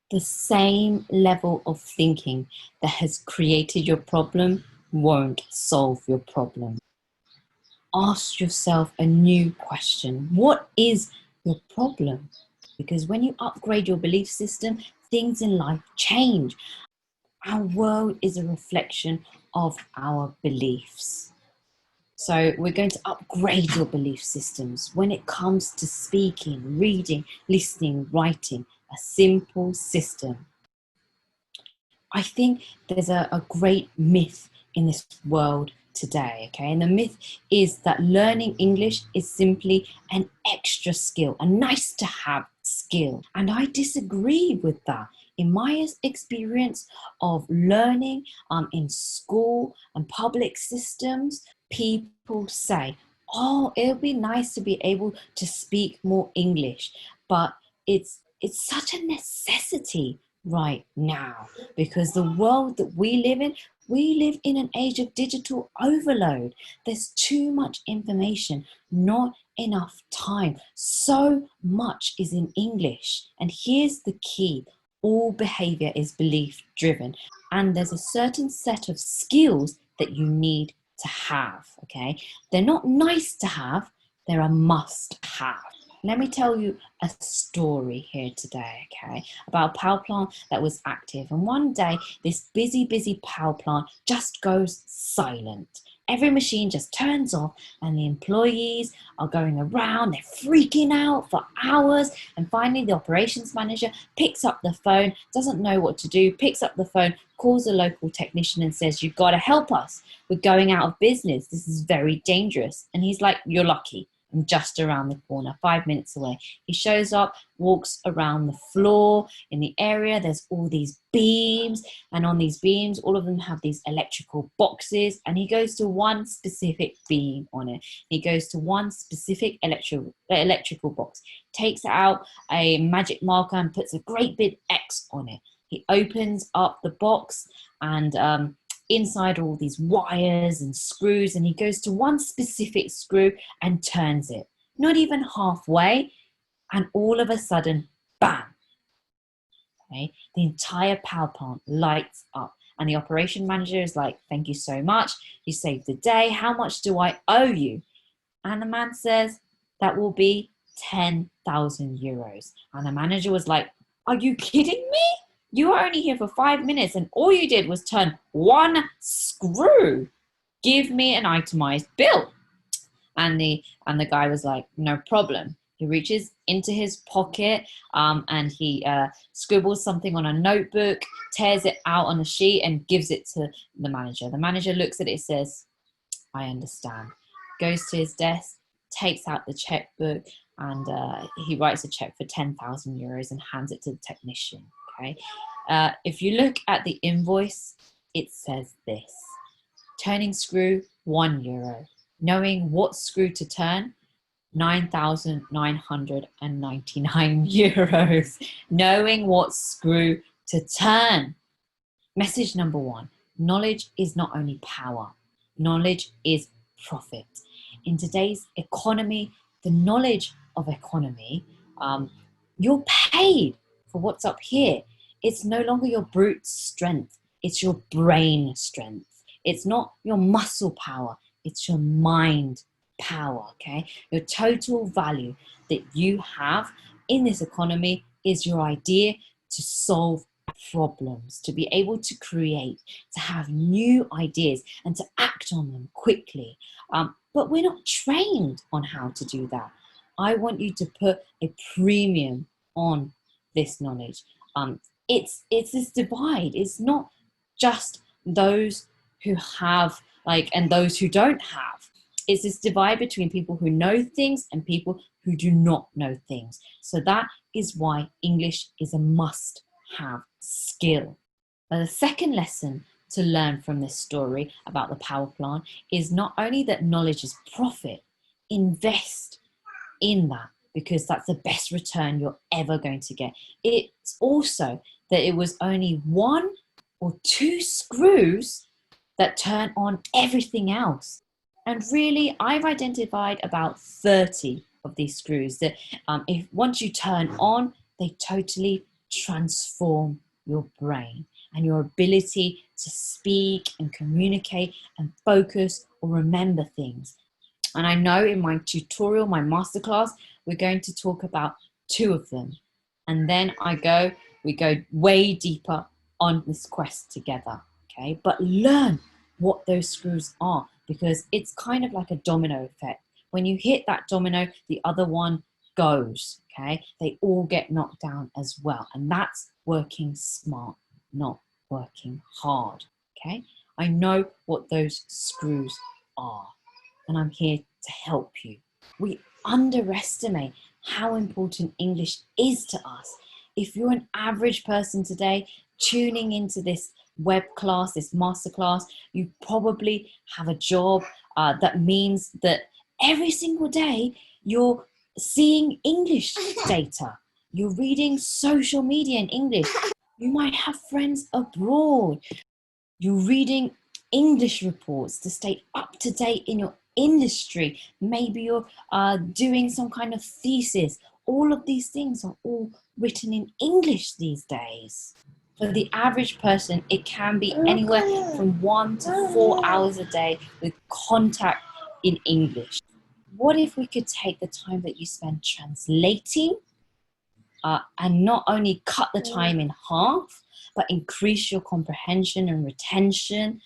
The same level of thinking that has created your problem won't solve your problem. Ask yourself a new question. What is your problem? Because when you upgrade your belief system, things in life change. Our world is a reflection of our beliefs. So we're going to upgrade your belief systems when it comes to speaking, reading, listening, writing, a simple system. I think there's a great myth in this world today, okay? And the myth is that learning English is simply an extra skill, a nice to have skill. And I disagree with that. In my experience of learning in school and public systems, people say, oh, it'll be nice to be able to speak more English, but it's such a necessity right now, because the world that we live in an age of digital overload. There's too much information, not enough time. So much is in English. And here's the key: all behavior is belief driven, and there's a certain set of skills that you need to have. Okay, they're not nice to have, they're a must have. Let me tell you a story here today, okay, about a power plant that was active. And one day, this busy power plant just goes silent. Every machine just turns off, and the employees are going around, they're freaking out for hours. And finally, the operations manager picks up the phone, doesn't know what to do, picks up the phone, calls a local technician and says, you've got to help us. We're going out of business. This is very dangerous. And he's like, you're lucky. I'm just around the corner, 5 minutes away. He shows up, walks around the floor in the area. There's all these beams, and on these beams, all of them have these electrical boxes. And he goes to one specific beam on it. He goes to one specific electrical box, takes out a magic marker and puts a great big X on it. He opens up the box, and inside all these wires and screws, and he goes to one specific screw and turns it, not even halfway, and all of a sudden, bam, okay, the entire power plant lights up. And the operation manager is like, thank you so much, you saved the day, how much do I owe you? And the man says, that will be 10,000 euros. And the manager was like, are you kidding me? You were only here for 5 minutes and all you did was turn one screw. Give me an itemized bill. And the guy was like, no problem. He reaches into his pocket and he scribbles something on a notebook, tears it out on a sheet and gives it to the manager. The manager looks at it, says, I understand. Goes to his desk, takes out the checkbook, and he writes a check for 10,000 euros and hands it to the technician. Okay. If you look at the invoice, it says this: turning screw, €1. Knowing what screw to turn, 9,999 euros. Knowing what screw to turn. Message number one: knowledge is not only power, knowledge is profit. In today's economy, the knowledge of economy, you're paid for what's up here. It's no longer your brute strength, it's your brain strength. It's not your muscle power, it's your mind power, okay? Your total value that you have in this economy is your idea to solve problems, to be able to create, to have new ideas and to act on them quickly. But we're not trained on how to do that. I want you to put a premium on this knowledge. It's this divide. It's not just those who have and those who don't have. It's this divide between people who know things and people who do not know things. So that is why English is a must-have skill. Now, the second lesson to learn from this story about the power plant is not only that knowledge is profit, invest in that, because that's the best return you're ever going to get. It's also that it was only one or two screws that turn on everything else. And really, I've identified about 30 of these screws that if once you turn on, they totally transform your brain and your ability to speak and communicate and focus or remember things. And I know in my tutorial, my masterclass, we're going to talk about 2 of them. And then we go way deeper on this quest together, okay? But learn what those screws are, because it's kind of like a domino effect. When you hit that domino, the other one goes, okay? They all get knocked down as well. And that's working smart, not working hard, okay? I know what those screws are, and I'm here to help you. We underestimate how important English is to us. If you're an average person today tuning into this web class, this masterclass, you probably have a job that means that every single day you're seeing English data. You're reading social media in English. You might have friends abroad. You're reading English reports to stay up to date in your industry. Maybe you're doing some kind of thesis. All of these things are all written in English these days. For the average person, it can be anywhere from 1 to 4 hours a day with contact in English. What if we could take the time that you spend translating and not only cut the time in half, but increase your comprehension and retention?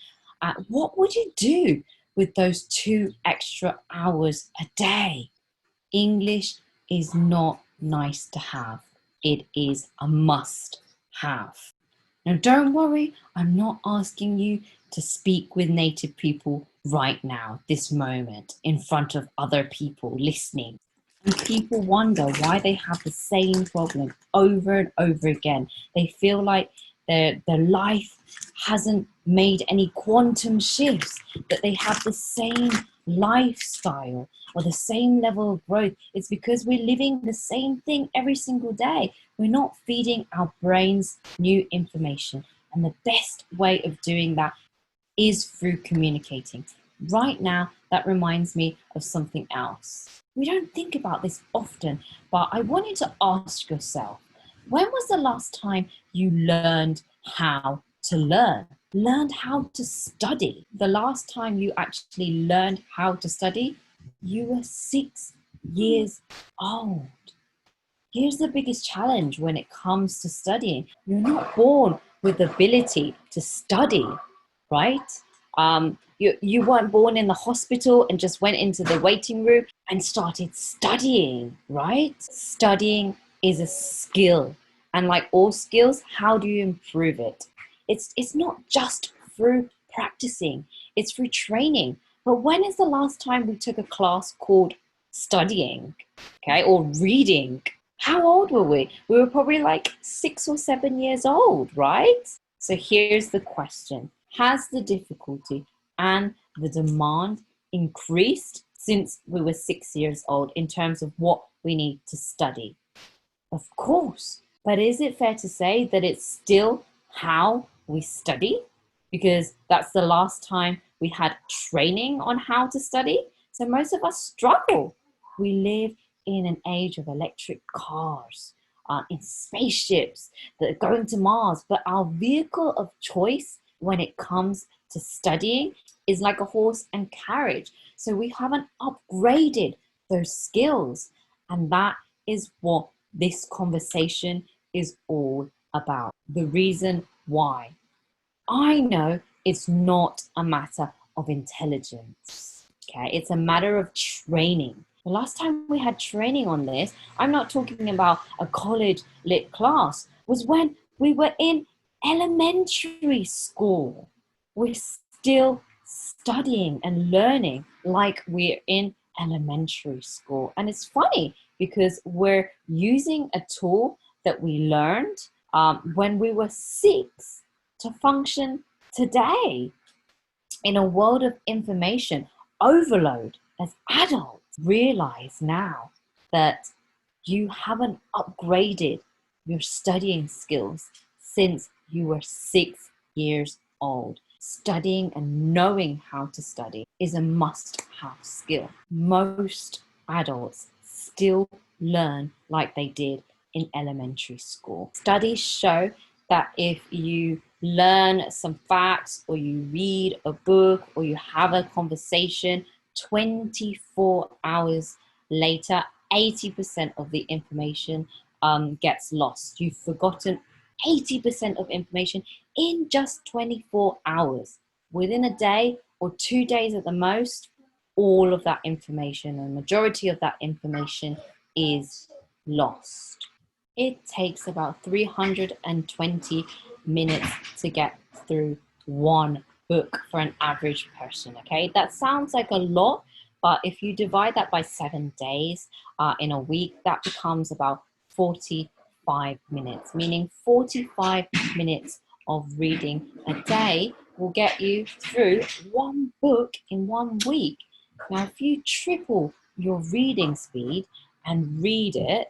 What would you do with those 2 extra hours a day? English is not nice to have. It is a must have. Now, don't worry, I'm not asking you to speak with native people right now, this moment, in front of other people listening. And people wonder why they have the same problem over and over again. They feel like their life hasn't made any quantum shifts, that they have the same lifestyle or the same level of growth. It's because we're living the same thing every single day. We're not feeding our brains new information. And the best way of doing that is through communicating. Right now, that reminds me of something else. We don't think about this often, but I want you to ask yourself, when was the last time you learned how to learn? Learned how to study? The last time you actually learned how to study, you were 6 years old. Here's the biggest challenge when it comes to studying. You're not born with the ability to study, right? You weren't born in the hospital and just went into the waiting room and started studying, right? Studying is a skill. And like all skills, how do you improve it? It's not just through practicing, it's through training. But when is the last time we took a class called studying, okay, or reading? How old were we? We were probably like 6 or 7 years old, right? So here's the question. Has the difficulty and the demand increased since we were 6 years old in terms of what we need to study? Of course. But is it fair to say that it's still how we study? Because that's the last time we had training on how to study. So most of us struggle. We live in an age of electric cars, in spaceships that are going to Mars. But our vehicle of choice when it comes to studying is like a horse and carriage. So we haven't upgraded those skills. And that is what this conversation is all about. The reason why. I know it's not a matter of intelligence. Okay, it's a matter of training. The last time we had training on this, I'm not talking about a college lit class, was when we were in elementary school. We're still studying and learning like we're in elementary school. And it's funny because we're using a tool that we learned when we were 6 to function today in a world of information overload. As adults, realize now that you haven't upgraded your studying skills since you were 6 years old. Studying and knowing how to study is a must-have skill. Most adults still learn like they did in elementary school. Studies show that if you learn some facts or you read a book or you have a conversation, 24 hours later, 80% of the information gets lost. You've forgotten 80% of information in just 24 hours. Within a day or 2 days at the most, all of that information, and majority of that information is lost. It takes about 320 minutes to get through one book for an average person, okay? That sounds like a lot, but if you divide that by 7 days in a week, that becomes about 45 minutes, meaning 45 minutes of reading a day will get you through one book in 1 week. Now, if you triple your reading speed and read it,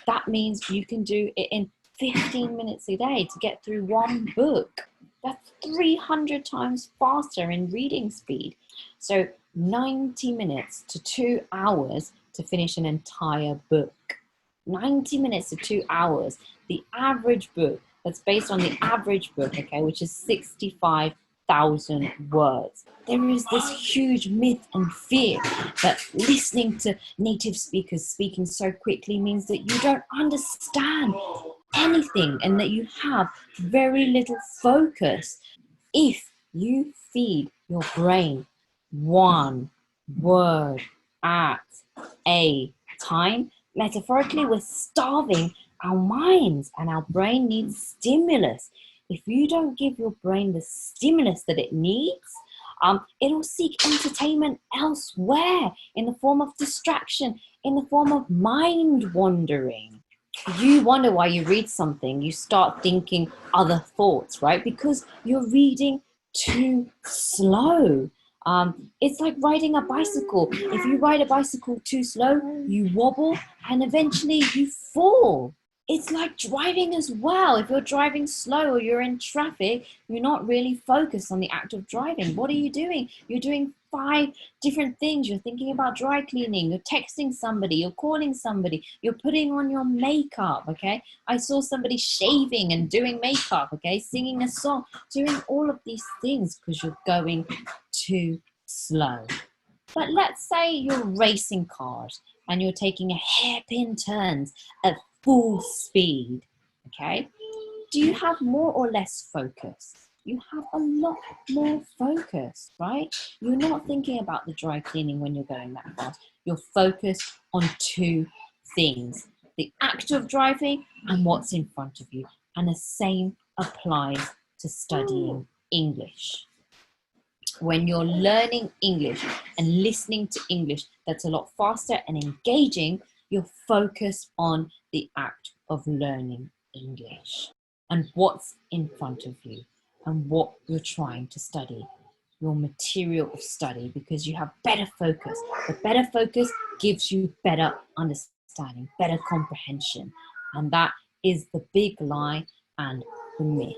that means you can do it in 15 minutes a day to get through one book. That's 300 times faster in reading speed. So 90 minutes to 2 hours to finish an entire book. 90 minutes to 2 hours. The average book, that's based on the average book, okay, which is 65,000 words. There is this huge myth and fear that listening to native speakers speaking so quickly means that you don't understand anything and that you have very little focus. If you feed your brain one word at a time, metaphorically, we're starving our minds and our brain needs stimulus. If you don't give your brain the stimulus that it needs, it'll seek entertainment elsewhere in the form of distraction, in the form of mind wandering. You wonder why you read something, you start thinking other thoughts, right? Because you're reading too slow. It's like riding a bicycle. If you ride a bicycle too slow, you wobble and eventually you fall. It's like driving as well. If you're driving slow or you're in traffic, you're not really focused on the act of driving. What are you doing? You're doing 5 different things. You're thinking about dry cleaning, you're texting somebody, you're calling somebody, you're putting on your makeup, okay? I saw somebody shaving and doing makeup, okay? Singing a song, doing all of these things because you're going too slow. But let's say you're racing cars and you're taking a hairpin turns at full speed, okay? Do you have more or less focus? You have a lot more focus, right? You're not thinking about the dry cleaning when you're going that fast. You're focused on 2 things, the act of driving and what's in front of you. And the same applies to studying English. When you're learning English and listening to English that's a lot faster and engaging, you're focused on the act of learning English and what's in front of you and what you're trying to study, your material of study, because you have better focus. The better focus gives you better understanding, better comprehension. And that is the big lie and the myth.